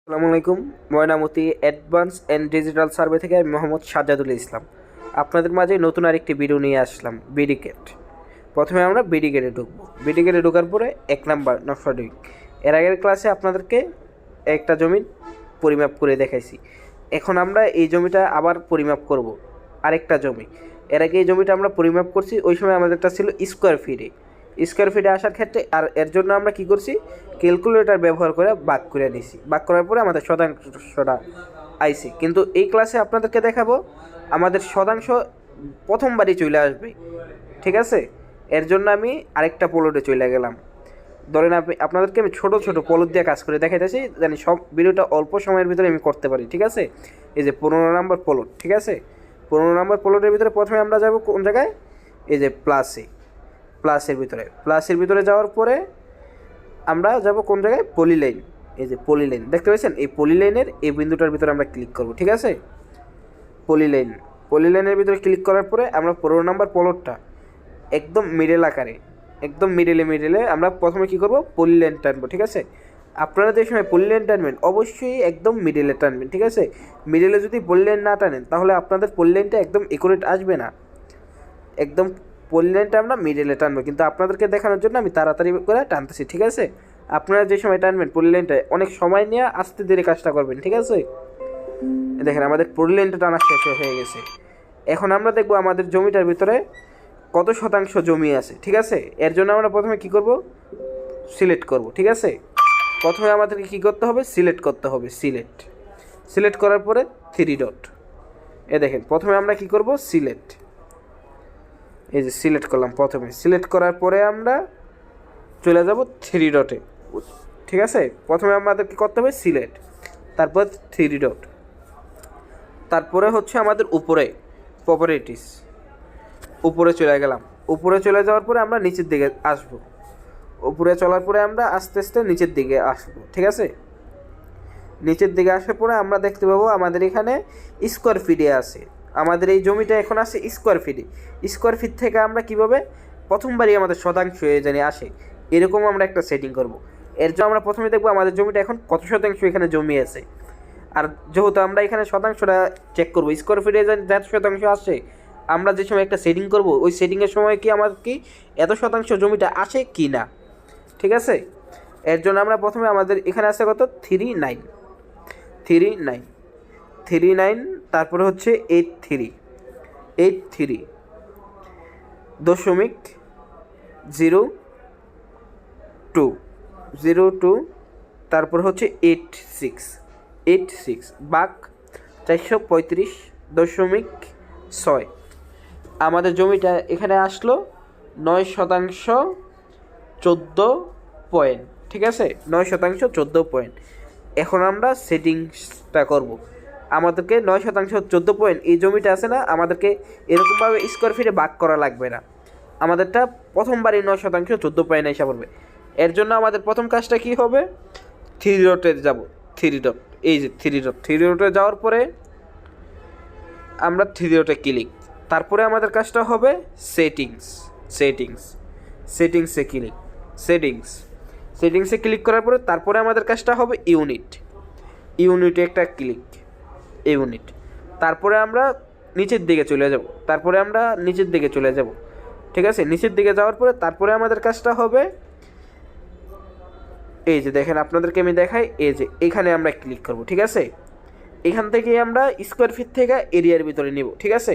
আসসালামু আলাইকুম। Mainamati advance and digital survey থেকে আমি মোহাম্মদ সাজ্জাদুল ইসলাম আপনাদের মাঝে নতুন আরেকটি ভিডিও নিয়ে আসলাম। বিডিকেট। প্রথমে আমরা বিডিকেটে ঢুকবো। বিডিকেটে ঢোকার পরে 1 নাম্বার নকশা দুই। এর আগের ক্লাসে আপনাদেরকে একটা জমি পরিমাপ করে দেখাইছি। এখন আমরা এই জমিটা আবার পরিমাপ করব, আরেকটা জমি। এর আগে এই জমিটা আমরা পরিমাপ করছি, ওই সময় আমাদেরটা ছিল স্কোয়ার ফিটে। স্কোয়ার ফিটে আসার ক্ষেত্রে আর এর জন্য আমরা কি করছি, ক্যালকুলেটর ব্যবহার করে ভাগ করে নিছি। ভাগ করার পরে আমাদের শতাংশটা আইসি। কিন্তু এই ক্লাসে আপনাদেরকে দেখাবো আমাদের শতাংশ প্রথমবারই চলে আসবে, ঠিক আছে? এর জন্য আমি আরেকটা প্লটে চলে গেলাম। ধরেন আপনাদেরকে আমি ছোটো ছোটো প্লট দিয়ে কাজ করে দেখাইতেছি, জানি সব ভিডিওটা অল্প সময়ের ভিতরে আমি করতে পারি, ঠিক আছে? এই যে 15 নাম্বার প্লট, ঠিক আছে? 15 নাম্বার প্লটের ভিতরে প্রথমে আমরা যাব কোন জায়গায়, এই যে প্লাসের ভিতরে যাওয়ার পরে আমরা যাব কোন জায়গায়, পলিলাইন। এই যে পলিলাইন দেখতে পাচ্ছেন, এই পলিলাইনের এই বিন্দুটার ভিতরে আমরা ক্লিক করব, ঠিক আছে? পলিলাইনের ভিতরে ক্লিক করার পরে আমরা 15 নাম্বার প্লটটা একদম মিডল আকারে, একদম মিডলে আমরা প্রথমে কি করব, পলিলাইন টানবো, ঠিক আছে? আপনারা যে সময় পলিলাইন টানবেন অবশ্যই একদম মিডলে টানবেন, ঠিক আছে? মিডলে যদি পলিলাইন না টানেন তাহলে আপনাদের পলিলাইনটা একদম একুরেট আসবে না। একদম পলিলাইনটা আমরা মিডলে টানবো, কিন্তু আপনাদেরকে দেখানোর জন্য আমি তাড়াতাড়ি করে টানতেছি, ঠিক আছে? আপনারা যে সময় টানবেন পলিলাইনটা অনেক সময় নিয়ে আস্তে ধীরে কাজটা করবেন, ঠিক আছে? দেখেন আমাদের পলিলাইনটা টানা শেষ হয়ে গেছে। এখন আমরা দেখব আমাদের জমিটার ভিতরে কত শতাংশ জমি আছে, ঠিক আছে? এর জন্য আমরা প্রথমে কি করব, সিলেক্ট করব, ঠিক আছে? প্রথমে আমাদেরকে কি করতে হবে, সিলেক্ট করতে হবে। সিলেক্ট করার পরে 3 ডট। দেখেন প্রথমে আমরা কি করব, সিলেক্ট। এই যে সিলেক্ট করলাম। প্রথমে সিলেক্ট করার পরে আমরা চলে যাব 3 ডটে, ঠিক আছে? প্রথমে আমাদের কি করতে হবে, সিলেক্ট, তারপর 3 ডট, তারপরে হচ্ছে আমাদের উপরে প্রপার্টিস, উপরে চলে গেলাম। উপরে চলে যাওয়ার পরে আমরা নিচের দিকে আসব। উপরে চলার পরে আমরা আস্তে আস্তে নিচের দিকে আসবো, ঠিক আছে? নিচের দিকে আসার পরে আমরা দেখতে পাবো আমাদের এখানে স্কোয়ার ফিটে আছে। আমাদের এই জমিটা এখন আছে স্কোয়ার ফিটে। স্কোয়ার ফিট থেকে আমরা কীভাবে প্রথমবারই আমাদের শতাংশ জানি আসে, এরকম আমরা একটা সেটিং করব। এর জন্য আমরা প্রথমে দেখবো আমাদের জমিটা এখন কত শতাংশ এখানে জমি আছে। আর যেহেতু আমরা এখানে শতাংশটা চেক করবো, স্কোয়ার ফিটে যত শতাংশ আসে, আমরা যে সময় একটা সেটিং করব ওই সেটিংয়ের সময় কি আমার কি এত শতাংশ জমিটা আসে কি না, ঠিক আছে? এর জন্য আমরা প্রথমে আমাদের এখানে আছে কত, 39, তারপরে হচ্ছে 83 দশমিক 02, তারপর হচ্ছে 86 ভাগ 435.6। আমাদের জমিটা এখানে আসলো 9% 14 পয়েন্ট, ঠিক আছে? 9% 14 পয়েন্ট। এখন আমরা সেটিংসটা করব। আমাদেরকে 9% 14 পয়েন্ট এই জমিটা আছে না, আমাদেরকে এরকমভাবে স্কোয়ার ফিটে ভাগ করা লাগবে না। আমাদেরটা প্রথমবারই 9% 14 পয়েন্ট এসে পড়বে। এর জন্য আমাদের প্রথম কাজটা কি হবে, 3 ডটে যাব। 3 ডট, এই যে 3 ডটে যাওয়ার পরে আমরা 3 ডটে ক্লিক। তারপরে আমাদের কাজটা হবে সেটিংসে ক্লিক করার পরে তারপরে আমাদের কাজটা হবে ইউনিটে একটা ক্লিক, তারপরে আমরা নিচের দিকে চলে যাব, ঠিক আছে? নিচের দিকে যাওয়ার পরে তারপরে আমাদের কাজটা হবে, এই যে দেখেন আপনাদেরকে আমি দেখাই, এই যে এখানে আমরা ক্লিক করব, ঠিক আছে? এখান থেকে আমরা স্কোয়ার ফিট থেকে এরিয়ার ভিতরে নিব, ঠিক আছে?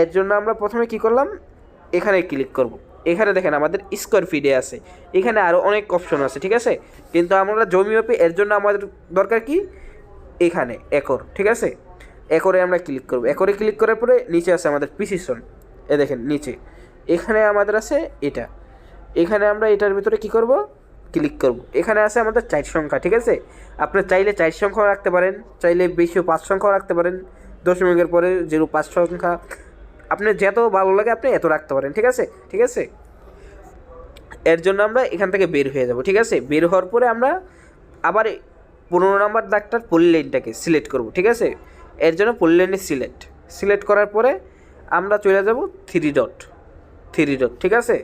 এর জন্য আমরা প্রথমে কি করলাম, এখানে ক্লিক করব। এখানে দেখেন আমাদের স্কোয়ার ফিটে আছে, এখানে আরও অনেক অপশন আছে, ঠিক আছে? কিন্তু আমরা জমি মাপি, এর জন্য আমাদের দরকার কি, এখানে একর, ঠিক আছে? একরে আমরা ক্লিক করব। একরে ক্লিক করার পরে নিচে আছে আমাদের প্রিসিশন, দেখেন নিচে এখানে আমাদের আছে এটা। এখানে আমরা এটার ভিতরে কি করব, ক্লিক করব। এখানে আছে আমাদের 4 সংখ্যা, ঠিক আছে? আপনি চাইলে 4 সংখ্যাও রাখতে পারেন, চাইলে বেশিও 5 সংখ্যাও রাখতে পারেন। দশমিকের পরে 05 সংখ্যা আপনি যত ভালো লাগে আপনি এত রাখতে পারেন, ঠিক আছে? এর জন্য আমরা এখান থেকে বের হয়ে যাব, ঠিক আছে? বের হওয়ার পরে আমরা আবার 15 নাম্বার দাগটার পলিলাইনটাকে সিলেক্ট করব, ঠিক আছে? এর জন্য পলিলাইনে সিলেক্ট করার পরে আমরা চলে যাব 3 ডট, ঠিক আছে?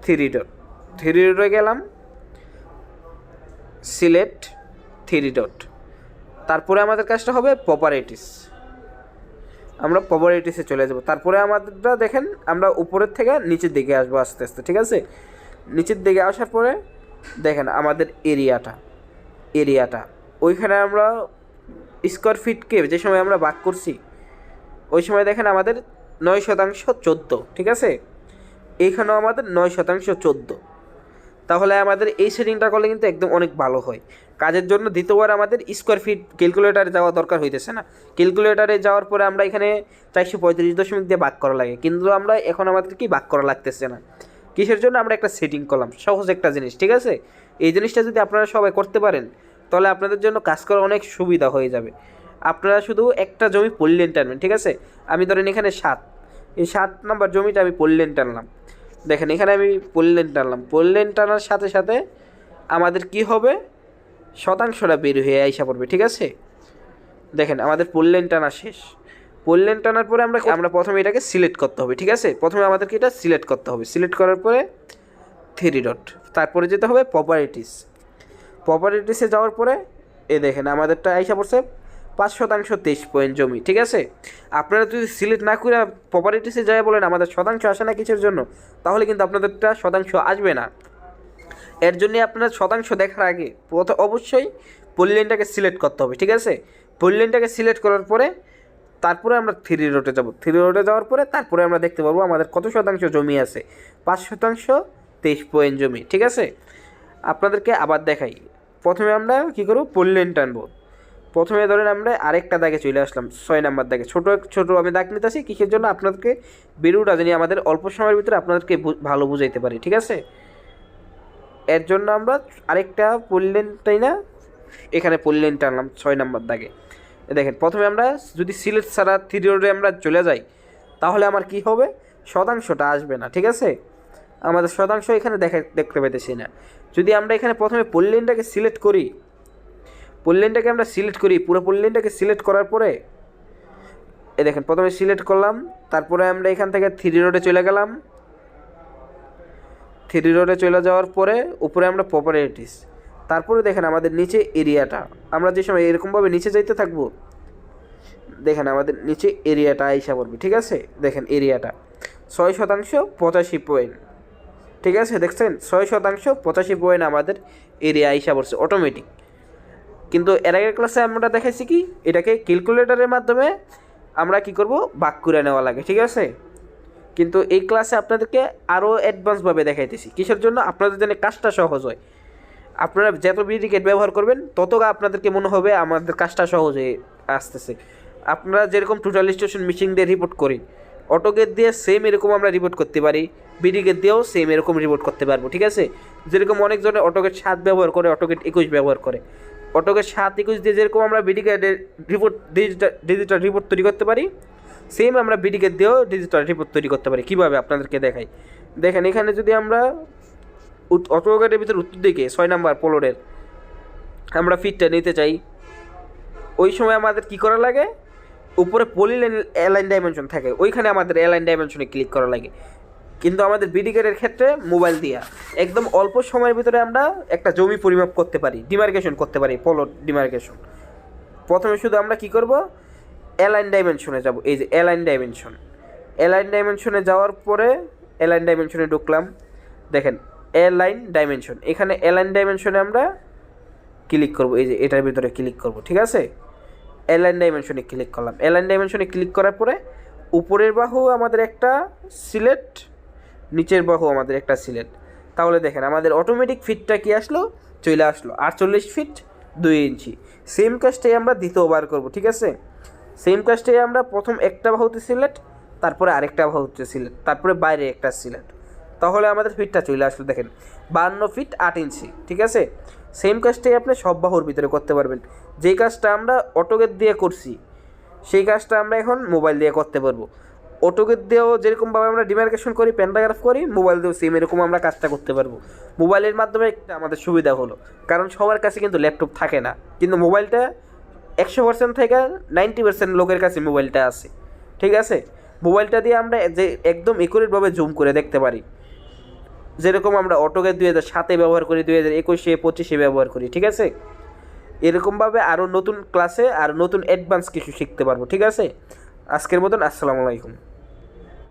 3 ডটে গেলাম, সিলেক্ট, থ্রি ডট, তারপরে আমাদের কাজটা হবে প্রপার্টিস। আমরা প্রপার্টিসে চলে যাব। তারপরে আমাদেরটা দেখেন আমরা উপরের থেকে নিচের দিকে আসবো আস্তে আস্তে, ঠিক আছে। নিচের দিকে আসার পরে দেখেন আমাদের এরিয়াটা ওইখানে আমরা স্কোয়ার ফিটকে যে সময় আমরা ভাগ করছি ওই সময় দেখেন আমাদের 9%, 14, ঠিক আছে। এইখানেও আমাদের 9%, 14। তাহলে আমাদের এই সেটিংটা করলে কিন্তু একদম অনেক ভালো হয় কাজের জন্য। দ্বিতীয়বার আমাদের স্কোয়ার ফিট ক্যালকুলেটারে যাওয়া দরকার হইতেছে না। ক্যালকুলেটারে যাওয়ার পরে আমরা এখানে 435 দিয়ে ভাগ করা লাগে, কিন্তু আমরা এখন আমাদের কি ভাগ করা লাগতেছে না। কিসের জন্য? আমরা একটা সেটিং করলাম, সহজ একটা জিনিস, ঠিক আছে। এই জিনিসটা যদি আপনারা সবাই করতে পারেন তাহলে আপনাদের জন্য কাজ করা অনেক সুবিধা হয়ে যাবে। আপনারা শুধু একটা জমি পল্লেন টানবেন, ঠিক আছে। আমি ধরেন এখানে 7, এই 7 নম্বর জমিটা আমি পল্লেন টানলাম। দেখেন এখানে আমি পল্লেন টানলাম, পল্লেন টানার সাথে সাথে আমাদের কি হবে, শতাংশটা বের হয়ে আইসা পড়বে, ঠিক আছে। দেখেন আমাদের পল্লেন টানা শেষ। পল্লেন টানার পরে আমরা প্রথমে এটাকে সিলেক্ট করতে হবে, ঠিক আছে। প্রথমে আমাদেরকে এটা সিলেক্ট করতে হবে। সিলেক্ট করার পরে থ্রি ডট, তারপরে যেতে হবে প্রপার্টিসে যাওয়ার পরে দেখেন আমাদেরটা আইসা পড়ছে 5% 23 পয়েন্ট জমি, ঠিক আছে। আপনারা যদি সিলেক্ট না করে প্রপার্টিসে যায় বলেন আমাদের শতাংশ আসে না কিসের জন্য, তাহলে কিন্তু আপনাদেরটা শতাংশ আসবে না। এর জন্য আপনার শতাংশ দেখার আগে অবশ্যই পল্লেনটাকে সিলেক্ট করতে হবে, ঠিক আছে। পল্লেনটাকে সিলেক্ট করার পরে তারপরে আমরা থ্রি ডটে যাব। থ্রি ডটে যাওয়ার পরে তারপরে আমরা দেখতে পারবো আমাদের কত শতাংশ জমি আছে। 5% 23 পয়েন্ট জমি, ঠিক আছে। আপনাদেরকে আবার দেখাই। প্রথমে আমরা কী করবো, পল্লেন টানবো। প্রথমে ধরেন আমরা আরেকটা দাগে চলে আসলাম, 6 নাম্বার দাগে। ছোটো আমি দাগ নিতেছি কিসের জন্য, আপনাদেরকে ভিডিওটা জানি আমাদের অল্প সময়ের ভিতরে আপনাদেরকে ভালো বুঝাইতে পারি, ঠিক আছে। এর জন্য আমরা আরেকটা পল্লেনটাই না এখানে পল্লেন টানলাম 6 নাম্বার দাগে। দেখেন প্রথমে আমরা যদি সিলেক্ট ছাড়া থ্রি ডটে আমরা চলে যাই তাহলে আমার কি হবে, শতাংশটা আসবে না, ঠিক আছে। আমাদের শতাংশ এখানে দেখতে পেতেছি না। যদি আমরা এখানে প্রথমে পল্লেনটাকে সিলেক্ট করি, পুরো পল্লেনটাকে সিলেক্ট করার পরে দেখেন প্রথমে সিলেক্ট করলাম, তারপরে আমরা এখান থেকে থ্রি ডটে চলে গেলাম। থ্রি ডটে চলে যাওয়ার পরে উপরে আমরা প্রপার্টিস, তারপরে দেখেন আমাদের নিচে এরিয়াটা। আমরা যে সময় এরকমভাবে নিচে যাইতে থাকবো দেখেন আমাদের নিচে এরিয়াটা আইসা পড়বে, ঠিক আছে। দেখেন এরিয়াটা 6% 85 পয়েন্ট, ঠিক আছে। দেখছেন 6% 85 পয়েন্ট আমাদের এরিয়া আইসা পড়ছে অটোমেটিক। কিন্তু এর আগের ক্লাসে আমরা দেখাইছি কি, এটাকে ক্যালকুলেটরের মাধ্যমে আমরা কি করব, ভাগ করে নেওয়া লাগে, ঠিক আছে। কিন্তু এই ক্লাসে আপনাদেরকে আরও অ্যাডভান্সভাবে দেখাইতেছি। কিসের জন্য? আপনাদের জন্য কাজটা সহজ হয়। আপনারা যত বিডিকেট ব্যবহার করবেন তত আপনাদেরকে মনে হবে আমাদের কাজটা সহজ হয়ে আসতেছে। আপনারা যেরকম টোটাল স্টেশন মেশিন দিয়ে রিপোর্ট করি, অটোগেট দিয়ে সেম এরকম আমরা রিপোর্ট করতে পারি, বিডিকেট দিয়েও সেম এরকম রিপোর্ট করতে পারবো, ঠিক আছে। যেরকম অনেকজনে অটোগেট 7 ব্যবহার করে, অটোগেট 21 ব্যবহার করে। অটোগেট 7, 21 দিয়ে যেরকম আমরা বিডিকেটের রিপোর্ট ডিজিটাল রিপোর্ট তৈরি করতে পারি, সেম আমরা বিডিকেট দিয়েও ডিজিটাল রিপোর্ট তৈরি করতে পারি। কীভাবে আপনাদেরকে দেখাই। দেখেন এখানে যদি আমরা অটোগেটের ভিতরে উত্তর দিকে 6 নাম্বার পোলোডের আমরা ফিটটা নিতে চাই, ওই সময় আমাদের কি করা লাগে, উপরে পলিলাইন অ্যালাইন ডাইমেনশন থাকে, ওইখানে আমাদের অ্যালাইন ডাইমেনশনে ক্লিক করা লাগে। কিন্তু আমাদের বিডিকেটের ক্ষেত্রে মোবাইল দিয়া একদম অল্প সময়ের ভিতরে আমরা একটা জমি পরিমাপ করতে পারি, ডিমার্কেশন করতে পারি, পলট ডিমার্কেশন। প্রথমে শুধু আমরা কি করব, অ্যালাইন ডাইমেনশনে যাব। এই যে অ্যালাইন ডাইমেনশনে যাওয়ার পরে অ্যালাইন ডাইমেনশনে ঢুকলাম। দেখেন অ্যালাইন ডাইমেনশন, এখানে অ্যালাইন ডাইমেনশনে আমরা ক্লিক করব। এই যে এটার ভিতরে ক্লিক করব, ঠিক আছে। অ্যালাইন ডাইমেনশনে ক্লিক করলাম। অ্যালাইন ডাইমেনশনে ক্লিক করার পরে উপরের বাহু আমাদের একটা সিলেক্ট, নিচের বাহু আমাদের একটা সিলেক্ট। তাহলে দেখেন আমাদের অটোমেটিক ফিটটা কি আসলো, চলে আসলো 48 ফিট 2 ইঞ্চি। সেম কাজটাই আমরা দ্বিতীয়বার করব, ঠিক আছে। সেম কাজটাই আমরা প্রথম একটা বাহুতে সিলেক্ট, তারপরে আরেকটা বাহুতে সিলেক্ট, তারপরে বাইরে একটা সিলেক্ট। তাহলে আমাদের ফিটটা চলে আসলো দেখেন 52 ফিট 8 ইঞ্চি, ঠিক আছে। সেম কাজটাই আপনি সব বাহুর ভিতরে করতে পারবেন। যেই কাজটা আমরা অটোগেট দিয়ে করছি সেই কাজটা আমরা এখন মোবাইল দিয়ে করতে পারবো। অটোগেট দিয়েও যেরকমভাবে আমরা ডিমার্কেশন করি, প্যান্টাগ্রাফ করি, মোবাইল দিয়েও সেম এরকম আমরা কাজটা করতে পারবো। মোবাইলের মাধ্যমে একটা আমাদের সুবিধা হলো, কারণ সবার কাছে কিন্তু ল্যাপটপ থাকে না, কিন্তু মোবাইলটা 100% থেকে 90% লোকের কাছে মোবাইলটা আছে, ঠিক আছে। মোবাইলটা দিয়ে আমরা যে একদম একুরেটভাবে জুম করে দেখতে পারি, যেরকম আমরা অটোগেট 2007 ব্যবহার করি, 2021, 25 ব্যবহার করি, ঠিক আছে। এরকমভাবে আরও নতুন ক্লাসে আর নতুন অ্যাডভান্স কিছু শিখতে পারবো। ঠিক আছে, আজকের মতন আসসালামু আলাইকুম।